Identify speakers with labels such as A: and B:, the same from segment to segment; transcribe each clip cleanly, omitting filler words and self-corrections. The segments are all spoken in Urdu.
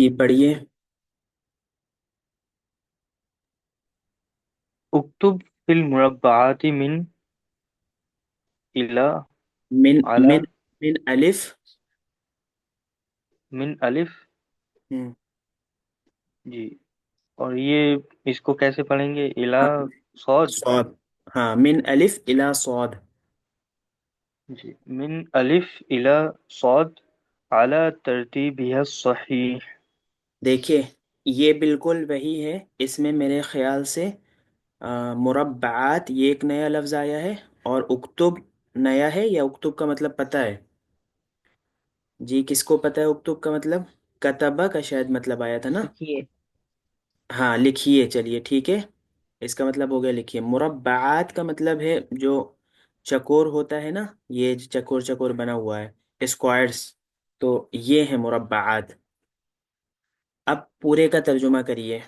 A: جی پڑھیے۔
B: اکتب فی المربعات من الى
A: من
B: على
A: من من الف۔
B: من الف.
A: ہم،
B: جی. اور یہ اس کو کیسے پڑھیں گے؟ الى
A: ہاں،
B: صاد.
A: صاد۔ ہاں، من الف الی صاد۔
B: جی. من الف الى صاد على ترتیبها الصحیح.
A: دیکھیے، یہ بالکل وہی ہے۔ اس میں میرے خیال سے مربعات یہ ایک نیا لفظ آیا ہے، اور اکتب نیا ہے، یا اکتب کا مطلب پتہ ہے؟ جی کس کو پتہ ہے اکتب کا مطلب؟ کتبہ کا شاید مطلب آیا تھا نا؟
B: لکھیے.
A: ہاں لکھیے، چلیے ٹھیک ہے۔ اس کا مطلب ہو گیا لکھیے۔ مربعات کا مطلب ہے جو چکور ہوتا ہے نا، یہ چکور چکور بنا ہوا ہے، اسکوائرس، تو یہ ہے مربعات۔ اب پورے کا ترجمہ کریے۔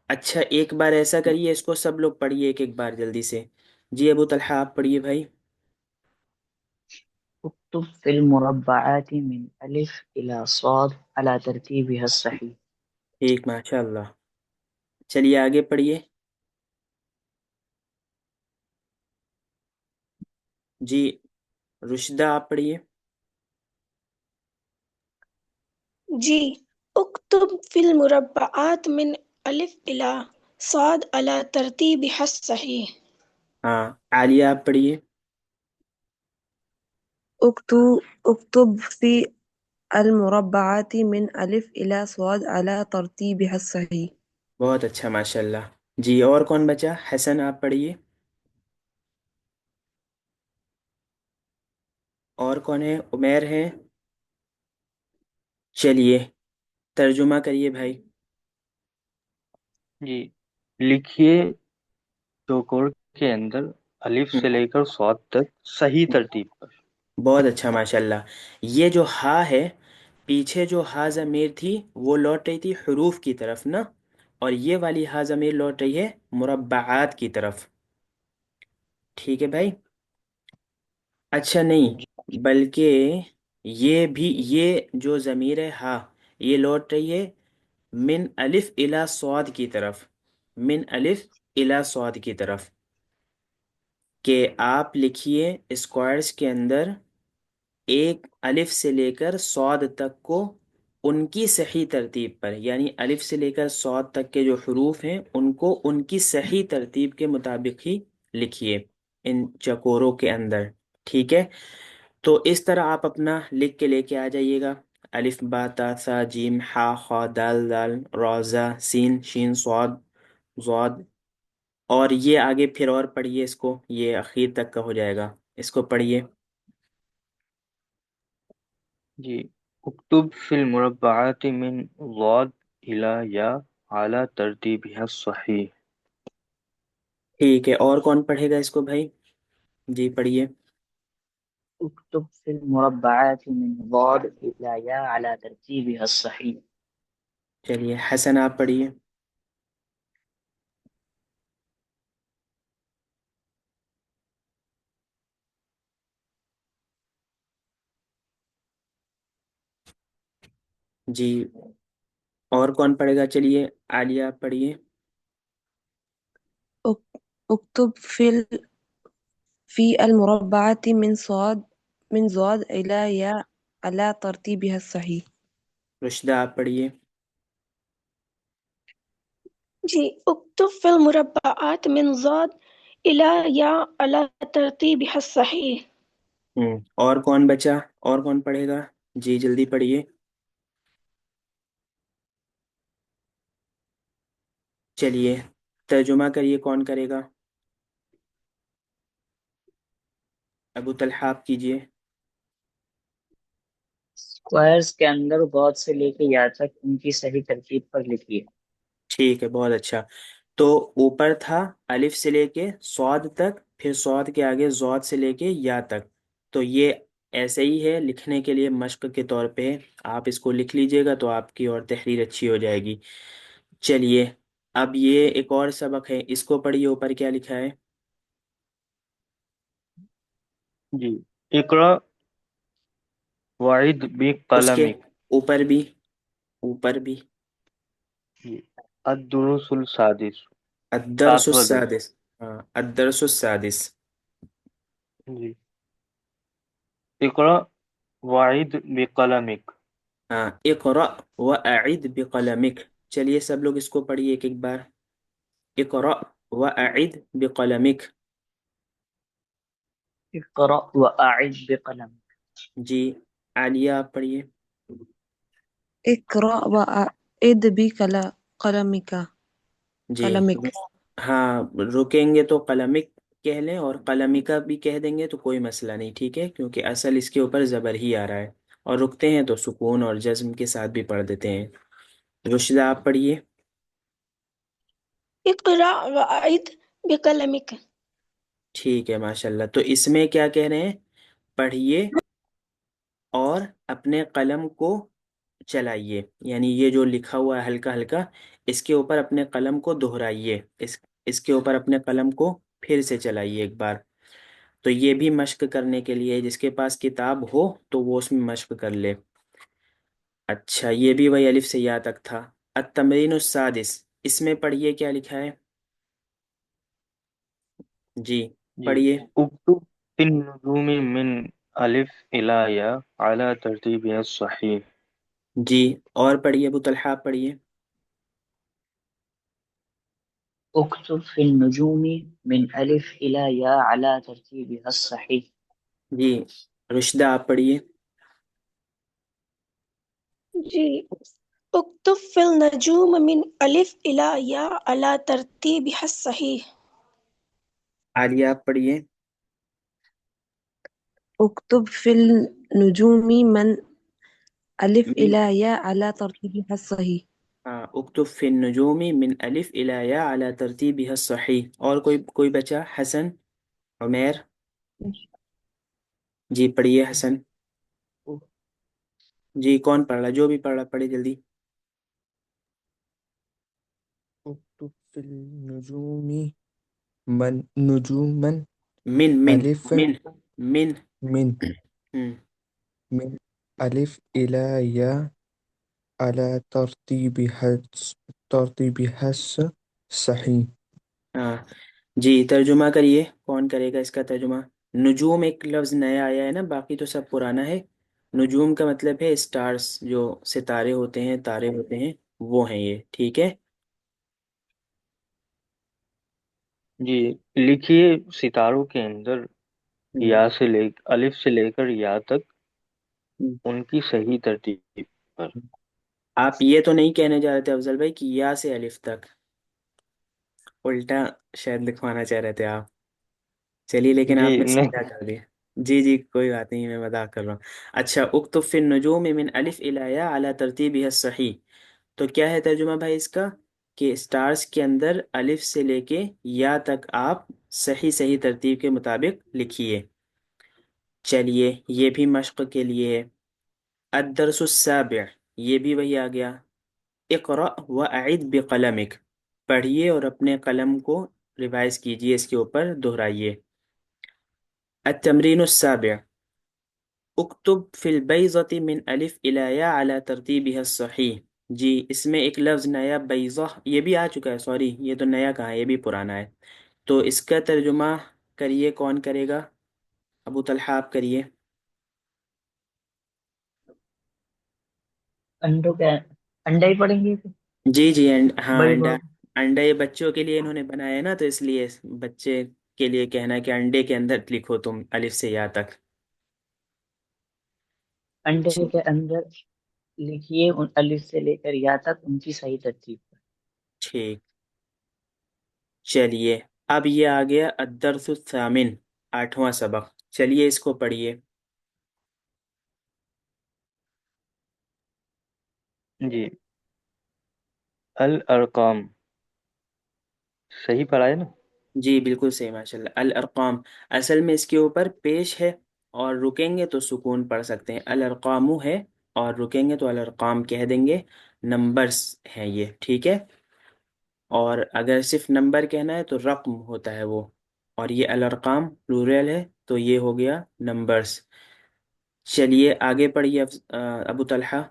A: اچھا ایک بار ایسا کریے، اس کو سب لوگ پڑھیے ایک ایک بار جلدی سے۔ جی ابو طلحہ آپ پڑھیے بھائی۔
C: اكتب في المربعات من ألف إلى صاد على ترتيبها الصحيح.
A: ٹھیک، ماشاء اللہ۔ چلیے آگے پڑھیے۔ جی رشدہ آپ پڑھیے۔
D: جی اکتب فی المربعات من الف الی صاد علی ترتیبها الصحیح۔
A: ہاں عالیہ آپ پڑھیے۔
E: اكتب في المربعات من ألف إلى صاد على ترتيبها الصحيح.
A: بہت اچھا ماشاء اللہ۔ جی اور کون بچا؟ حسن آپ پڑھیے۔ اور کون ہے؟ عمیر ہیں؟ چلیے ترجمہ کریے بھائی۔
B: جی. لکھیے چوکور کے اندر الف سے لے کر صاد تک صحیح ترتیب پر.
A: بہت اچھا ماشاء اللہ۔ یہ جو ہا ہے، پیچھے جو ہا ضمیر تھی وہ لوٹ رہی تھی حروف کی طرف نا، اور یہ والی ہا ضمیر لوٹ رہی ہے مربعات کی طرف۔ ٹھیک ہے بھائی؟ اچھا نہیں، بلکہ یہ بھی، یہ جو ضمیر ہے ہا، یہ لوٹ رہی ہے من الف الی صاد کی طرف، من الف الی صاد کی طرف، کہ آپ لکھیے اسکوائرس کے اندر ایک الف سے لے کر صاد تک کو ان کی صحیح ترتیب پر، یعنی الف سے لے کر صاد تک کے جو حروف ہیں ان کو ان کی صحیح ترتیب کے مطابق ہی لکھیے ان چکوروں کے اندر۔ ٹھیک ہے؟ تو اس طرح آپ اپنا لکھ کے لے کے آ جائیے گا۔ الف با تا سا جیم ہا خا دال دال را زا سین شین صاد ضاد۔ اور یہ آگے پھر اور پڑھیے اس کو، یہ اخیر تک کا ہو جائے گا، اس کو پڑھیے۔
B: جی. اکتب فی المربعات من ضاد الى یا على ترتیبها الصحیح.
A: ٹھیک ہے، اور کون پڑھے گا اس کو بھائی؟ جی پڑھیے۔
C: اكتب في المربعات من ضاد إلى ياء على ترتيبها الصحيح.
A: چلیے حسن آپ پڑھیے۔ جی اور کون پڑھے گا؟ چلیے عالیہ آپ پڑھیے۔
E: اكتب في المربعات من صاد إلى ياء على ترتيبها الصحيح.
A: رشدہ آپ پڑھیے۔
D: جی اکتب فی المربعات من ضاد الی یا علی ترتیبها الصحیح۔
A: اور کون بچا؟ اور کون پڑھے گا؟ جی جلدی پڑھیے۔ چلیے ترجمہ کریے، کون کرے گا؟ ابو طلحہ آپ کیجیے۔
C: اسکوائرس کے اندر ضاد سے لے کے یا تک ان کی صحیح ترتیب پر لکھیے.
A: ٹھیک ہے، بہت اچھا۔ تو اوپر تھا الف سے لے کے صاد تک، پھر صاد کے آگے ضاد سے لے کے یا تک، تو یہ ایسے ہی ہے لکھنے کے لیے مشق کے طور پہ، آپ اس کو لکھ لیجئے گا تو آپ کی اور تحریر اچھی ہو جائے گی۔ چلیے اب یہ ایک اور سبق ہے، اس کو پڑھیے، اوپر کیا لکھا ہے؟
B: جی. اقرا وعد
A: اس کے
B: بقلمک.
A: اوپر بھی، اوپر بھی۔
B: جی الدروس السادس،
A: الدرس
B: 7واں درس۔
A: السادس، ہاں الدرس السادس۔
B: جی اقرا وعد بقلمک۔
A: ہاں اقرأ وأعد بقلمک، چلیے سب لوگ اس کو پڑھیے ایک ایک بار۔ اقرأ وأعد بقلمک۔
C: اقرأ وأعد بقلم.
A: جی عالیہ آپ پڑھیے۔
E: اقرأ وأعد بقلمك
A: جی
E: قلمك
A: ہاں، رکیں گے تو قلمک کہہ لیں، اور قلمی کا بھی کہہ دیں گے تو کوئی مسئلہ نہیں، ٹھیک ہے، کیونکہ اصل اس کے اوپر زبر ہی آ رہا ہے، اور رکتے ہیں تو سکون اور جزم کے ساتھ بھی پڑھ دیتے ہیں۔ رشدہ آپ پڑھیے۔
D: اقرأ وأعد بقلمك.
A: ٹھیک ہے ماشاء اللہ، تو اس میں کیا کہہ رہے ہیں؟ پڑھیے اور اپنے قلم کو چلائیے، یعنی یہ جو لکھا ہوا ہے ہلکا ہلکا، اس کے اوپر اپنے قلم کو دہرائیے، اس کے اوپر اپنے قلم کو پھر سے چلائیے ایک بار۔ تو یہ بھی مشق کرنے کے لیے، جس کے پاس کتاب ہو تو وہ اس میں مشق کر لے۔ اچھا یہ بھی وہی الف سے یا تک تھا۔ التمرین السادس، اس میں پڑھیے کیا لکھا ہے؟ جی
B: جی
A: پڑھیے۔
B: اکتب فی النجوم من الف الی یا علی ترتیبها الصحیح۔
A: جی اور پڑھیے، ابو طلحہ آپ پڑھیے۔
C: اكتب في النجوم من ألف إلى ياء على ترتيبها الصحيح.
A: جی رشدہ آپ پڑھیے۔
D: جی اكتب في النجوم من ألف إلى ياء على ترتيبها الصحيح.
A: عالیہ آپ پڑھیے۔
E: اكتب في النجوم من ألف
A: من،
E: إلى ياء على ترتيبها الصحيح.
A: ہاں اکتب فی النجوم من الف الی یا علی ترتیبها الصحیح۔ اور کوئی بچا؟ حسن، عمیر؟ جی پڑھیے حسن۔ جی کون پڑھ رہا؟ جو بھی پڑھ رہا پڑھے جلدی۔
F: اكتب في النجوم من نجوما
A: من من
F: ألف
A: من من
F: من
A: ہم،
F: من ألف إلى ياء على ترتيبها الصحيح.
A: ہاں جی ترجمہ کریے، کون کرے گا اس کا ترجمہ؟ نجوم ایک لفظ نیا آیا ہے نا، باقی تو سب پرانا ہے۔ نجوم کا مطلب ہے سٹارز، جو ستارے ہوتے ہیں، تارے ہوتے ہیں، وہ ہیں یہ، ٹھیک ہے۔
B: جی لکھیے ستاروں کے اندر
A: ہم،
B: یا سے لے الف سے لے کر یا تک
A: ہم۔
B: ان کی صحیح ترتیب پر۔
A: آپ یہ تو نہیں کہنے جا رہے تھے افضل بھائی کہ یا سے الف تک، الٹا شاید لکھوانا چاہ رہے تھے آپ، چلیے لیکن
B: جی
A: آپ نے
B: نہیں،
A: سیدھا کر دیا۔ جی جی کوئی بات نہیں، میں مذاق کر رہا ہوں۔ اچھا اکتب فی النجوم من الف الی یا علی ترتیبها الصحیح، تو کیا ہے ترجمہ بھائی اس کا؟ کہ سٹارز کے اندر الف سے لے کے یا تک آپ صحیح صحیح ترتیب کے مطابق لکھیے۔ چلیے یہ بھی مشق کے لیے ہے۔ الدرس السابع، یہ بھی وہی آ گیا۔ اقرأ وأعد بقلمک، پڑھیے اور اپنے قلم کو ریوائز کیجئے، اس کے اوپر دہرائیے۔ التمرین السابع، اکتب فی البیضۃ من الف الی یا علی ترتیبها الصحیح۔ جی اس میں ایک لفظ نیا بیضہ، یہ بھی آ چکا ہے، سوری یہ تو نیا کہاں ہے، یہ بھی پرانا ہے، تو اس کا ترجمہ کریے، کون کرے گا؟ ابو طلحہ آپ کریے۔
C: انڈوں کا انڈا ہی پڑیں گے.
A: جی جی ہاں
C: بڑی
A: انڈا،
C: بات.
A: انڈا یہ بچوں کے لیے انہوں نے بنایا ہے نا، تو اس لیے بچے کے لیے کہنا ہے کہ انڈے کے اندر لکھو تم الف سے یا تک۔
C: انڈے کے اندر لکھیے ان الف سے لے کر یا تک ان کی صحیح ترتیب پر.
A: ٹھیک، چلیے اب یہ آ گیا الدرس الثامن، 8واں سبق، چلیے اس کو پڑھیے۔
B: جی الارقام، صحیح پڑھا ہے نا؟
A: جی بالکل صحیح ماشاء اللہ۔ الارقام، اصل میں اس کے اوپر پیش ہے، اور رکیں گے تو سکون پڑھ سکتے ہیں، الارقام ہے، اور رکیں گے تو الارقام کہہ دیں گے، نمبرز ہیں یہ، ٹھیک ہے، اور اگر صرف نمبر کہنا ہے تو رقم ہوتا ہے وہ، اور یہ الارقام پلورل ہے تو یہ ہو گیا نمبرز۔ چلیے آگے پڑھیے ابو طلحہ۔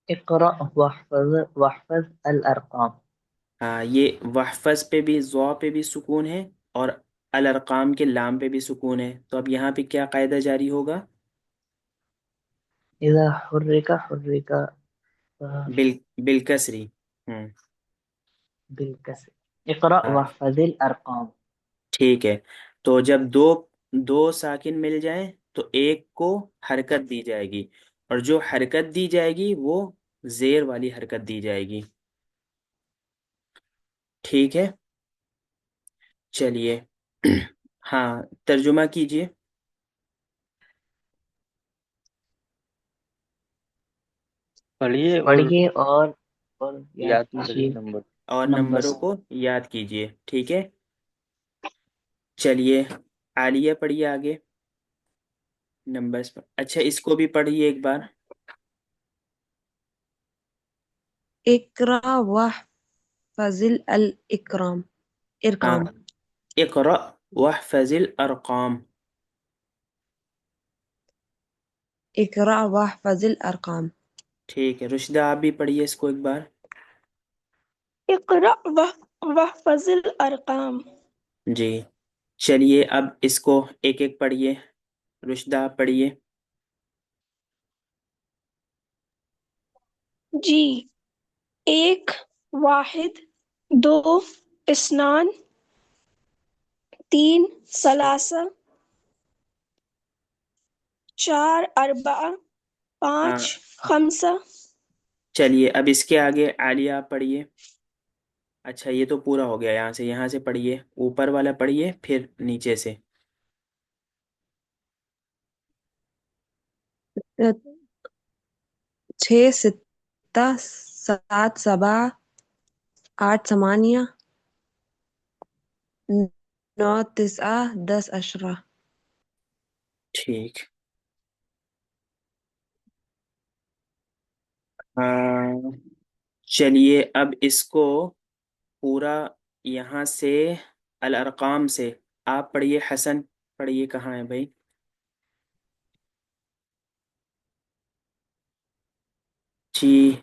C: اقرأ واحفظ الأرقام.
A: ہاں، یہ وحفظ پہ بھی، ضو پہ بھی سکون ہے، اور الارقام کے لام پہ بھی سکون ہے، تو اب یہاں پہ کیا قاعدہ جاری ہوگا؟
C: إذا حرك
A: بال بالکسری. ہوں.
C: بالكسر. اقرأ
A: ہاں
C: واحفظ الأرقام.
A: ٹھیک ہے، تو جب دو دو ساکن مل جائیں تو ایک کو حرکت دی جائے گی، اور جو حرکت دی جائے گی وہ زیر والی حرکت دی جائے گی. ٹھیک ہے، چلیے. ہاں، ترجمہ کیجئے.
B: پڑھیے اور
C: پڑھیے اور یاد
B: یاد کریے
C: کیجیے
B: نمبر.
A: اور
C: نمبرز.
A: نمبروں کو یاد کیجئے. ٹھیک ہے، چلیے. عالیہ پڑھیے آگے نمبرز پر. اچھا، اس کو بھی پڑھیے ایک بار.
E: اقرأ واحفظ الإكرام
A: ہاں،
E: ارقام.
A: اقرأ واحفظ الارقام.
E: اقرأ واحفظ الأرقام.
A: ٹھیک ہے، رشدہ آپ بھی پڑھیے اس کو ایک بار.
D: اقرأ واحفظ الأرقام.
A: جی، چلیے اب اس کو ایک ایک پڑھیے. رشدہ آپ پڑھیے.
D: جی. ایک، واحد، دو، اثنان، تین، ثلاثہ، چار، اربعہ،
A: ہاں،
D: پانچ، خمسہ.
A: چلیے اب اس کے آگے عالیہ آپ پڑھیے. اچھا، یہ تو پورا ہو گیا. یہاں سے پڑھیے، اوپر والا پڑھیے پھر نیچے سے.
E: چھ، ستة، سات، سبعة، آٹھ، ثمانية، نو، تسعة، دس، عشرة.
A: ٹھیک. ہاں، چلیے اب اس کو پورا یہاں سے الارقام سے آپ پڑھیے. حسن پڑھیے، کہاں ہے بھائی؟ جی.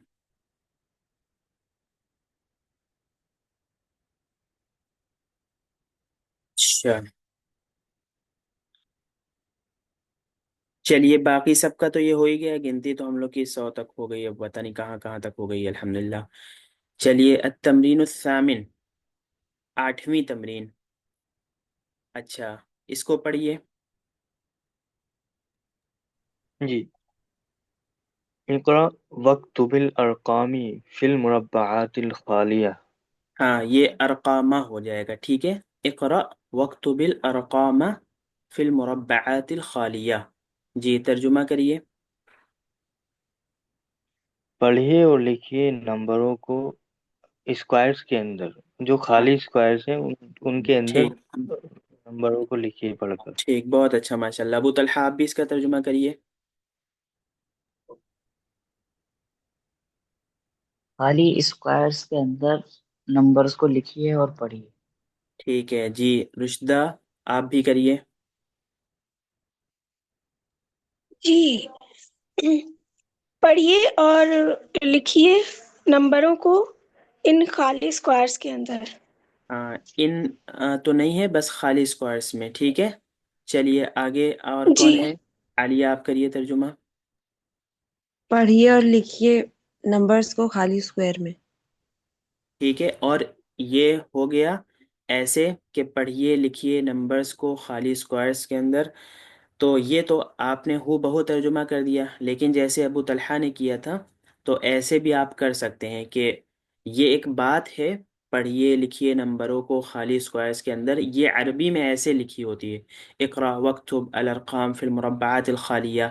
A: اچھا، چلیے باقی سب کا تو یہ ہو ہی گیا. گنتی تو ہم لوگ کی 100 تک ہو گئی، اب پتہ نہیں کہاں کہاں تک ہو گئی. الحمدللہ. چلیے التمرین الثامن، 8ویں تمرین. اچھا، اس کو پڑھیے.
B: جی. اقرأ واکتب الارقام فی المربعات الخالیہ.
A: ہاں، یہ ارقامہ ہو جائے گا. ٹھیک ہے، اقرأ واکتب الارقام فی المربعات الخالیہ. جی، ترجمہ کریے.
B: پڑھیے اور لکھیے نمبروں کو اسکوائرز کے اندر. جو
A: ہاں،
B: خالی اسکوائرز ہیں ان کے اندر
A: ٹھیک
B: نمبروں کو لکھیے پڑھ کر.
A: ٹھیک، بہت اچھا، ماشاء اللہ. ابو طلحہ آپ بھی اس کا ترجمہ کریے.
C: خالی اسکوائرز کے اندر نمبرز کو لکھیے اور پڑھیے.
A: ٹھیک ہے جی. رشدہ آپ بھی کریے.
D: جی. پڑھیے اور لکھیے نمبروں کو ان خالی اسکوائرز کے اندر.
A: ان تو نہیں ہے، بس خالی اسکوائرس میں. ٹھیک ہے، چلیے آگے. اور کون
D: جی.
A: ہے؟ عالیہ آپ کریے ترجمہ.
E: پڑھیے اور لکھیے نمبرز کو خالی اسکوائر میں.
A: ٹھیک ہے، اور یہ ہو گیا ایسے کہ پڑھیے لکھیے نمبرز کو خالی اسکوائرس کے اندر. تو یہ تو آپ نے ہو بہو ترجمہ کر دیا، لیکن جیسے ابو طلحہ نے کیا تھا تو ایسے بھی آپ کر سکتے ہیں کہ یہ ایک بات ہے، پڑھیے لکھیے نمبروں کو خالی اسکوائرس کے اندر. یہ عربی میں ایسے لکھی ہوتی ہے، اقرا واکتب الارقام فی المربعات الخالیہ.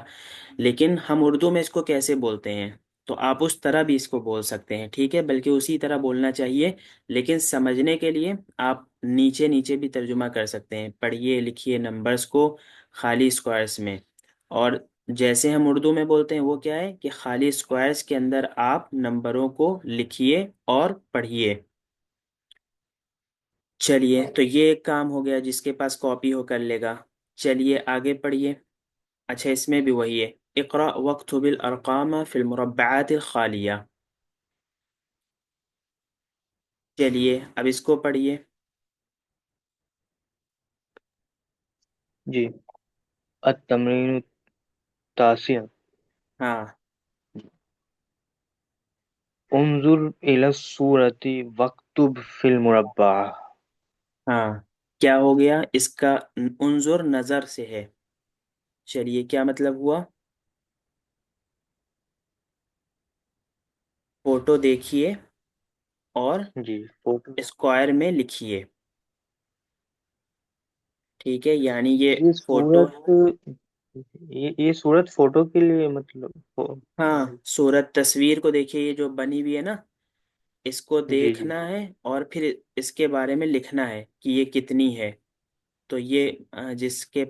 A: لیکن ہم اردو میں اس کو کیسے بولتے ہیں؟ تو آپ اس طرح بھی اس کو بول سکتے ہیں. ٹھیک ہے، بلکہ اسی طرح بولنا چاہیے، لیکن سمجھنے کے لیے آپ نیچے نیچے بھی ترجمہ کر سکتے ہیں. پڑھیے لکھیے نمبرز کو خالی اسکوائرس میں. اور جیسے ہم اردو میں بولتے ہیں وہ کیا ہے کہ خالی اسکوائرس کے اندر آپ نمبروں کو لکھیے اور پڑھیے. چلیے، تو یہ ایک کام ہو گیا، جس کے پاس کاپی ہو کر لے گا. چلیے آگے پڑھیے. اچھا، اس میں بھی وہی ہے، اقرأ واکتب الارقام فی المربعات الخالیہ. چلیے اب اس کو پڑھیے.
B: جی، التمرین التاسع.
A: ہاں
B: انظر الی الصورة واکتب فی المربع.
A: ہاں کیا ہو گیا اس کا؟ انظر نظر سے ہے. چلیے کیا مطلب ہوا؟ فوٹو دیکھیے اور
B: جی، فوٹو.
A: اسکوائر میں لکھیے. ٹھیک ہے، یعنی یہ
B: یہ
A: فوٹو.
B: صورت یہ صورت فوٹو کے لیے مطلب
A: ہاں صورت تصویر کو دیکھیے، یہ جو بنی ہوئی ہے نا، اس کو
B: جی جی.
A: دیکھنا ہے اور پھر اس کے بارے میں لکھنا ہے کہ یہ کتنی ہے. تو یہ جس کے